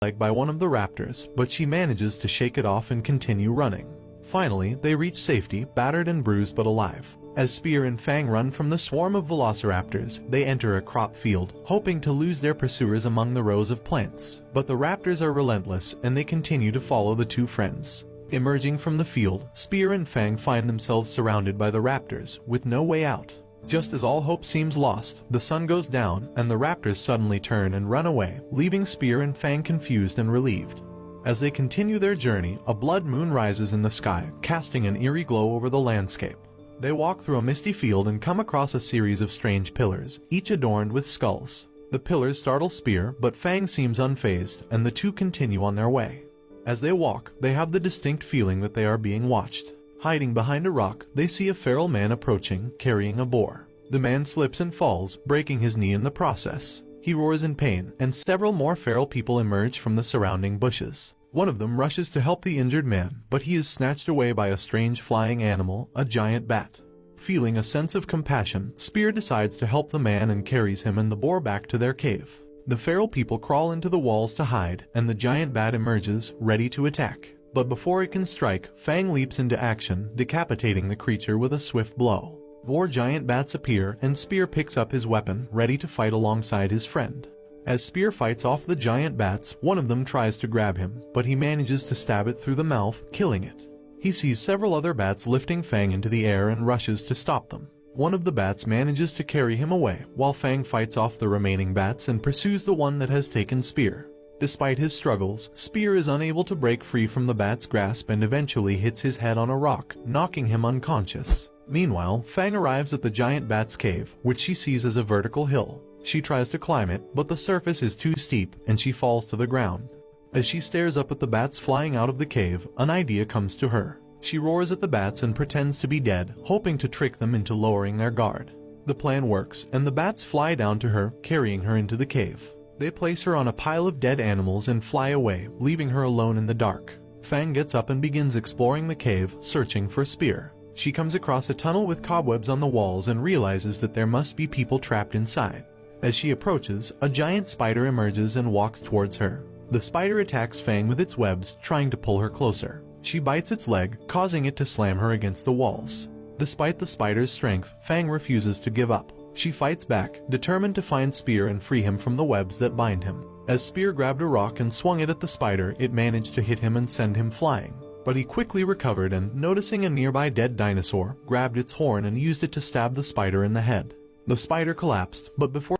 leg by one of the raptors, but she manages to shake it off and continue running. Finally, they reach safety, battered and bruised but alive. As Spear and Fang run from the swarm of velociraptors, they enter a crop field, hoping to lose their pursuers among the rows of plants. But the raptors are relentless, and they continue to follow the two friends. Emerging from the field, Spear and Fang find themselves surrounded by the raptors, with no way out. Just as all hope seems lost, the sun goes down, and the raptors suddenly turn and run away, leaving Spear and Fang confused and relieved. As they continue their journey, a blood moon rises in the sky, casting an eerie glow over the landscape. They walk through a misty field and come across a series of strange pillars, each adorned with skulls. The pillars startle Spear, but Fang seems unfazed, and the two continue on their way. As they walk, they have the distinct feeling that they are being watched. Hiding behind a rock, they see a feral man approaching, carrying a boar. The man slips and falls, breaking his knee in the process. He roars in pain, and several more feral people emerge from the surrounding bushes. One of them rushes to help the injured man, but he is snatched away by a strange flying animal, a giant bat. Feeling a sense of compassion, Spear decides to help the man and carries him and the boar back to their cave. The feral people crawl into the walls to hide, and the giant bat emerges, ready to attack. But before it can strike, Fang leaps into action, decapitating the creature with a swift blow. More giant bats appear, and Spear picks up his weapon, ready to fight alongside his friend. As Spear fights off the giant bats, one of them tries to grab him, but he manages to stab it through the mouth, killing it. He sees several other bats lifting Fang into the air and rushes to stop them. One of the bats manages to carry him away, while Fang fights off the remaining bats and pursues the one that has taken Spear. Despite his struggles, Spear is unable to break free from the bat's grasp and eventually hits his head on a rock, knocking him unconscious. Meanwhile, Fang arrives at the giant bat's cave, which she sees as a vertical hill. She tries to climb it, but the surface is too steep, and she falls to the ground. As she stares up at the bats flying out of the cave, an idea comes to her. She roars at the bats and pretends to be dead, hoping to trick them into lowering their guard. The plan works, and the bats fly down to her, carrying her into the cave. They place her on a pile of dead animals and fly away, leaving her alone in the dark. Fang gets up and begins exploring the cave, searching for Spear. She comes across a tunnel with cobwebs on the walls and realizes that there must be people trapped inside. As she approaches, a giant spider emerges and walks towards her. The spider attacks Fang with its webs, trying to pull her closer. She bites its leg, causing it to slam her against the walls. Despite the spider's strength, Fang refuses to give up. She fights back, determined to find Spear and free him from the webs that bind him. As Spear grabbed a rock and swung it at the spider, it managed to hit him and send him flying. But he quickly recovered and, noticing a nearby dead dinosaur, grabbed its horn and used it to stab the spider in the head. The spider collapsed, but before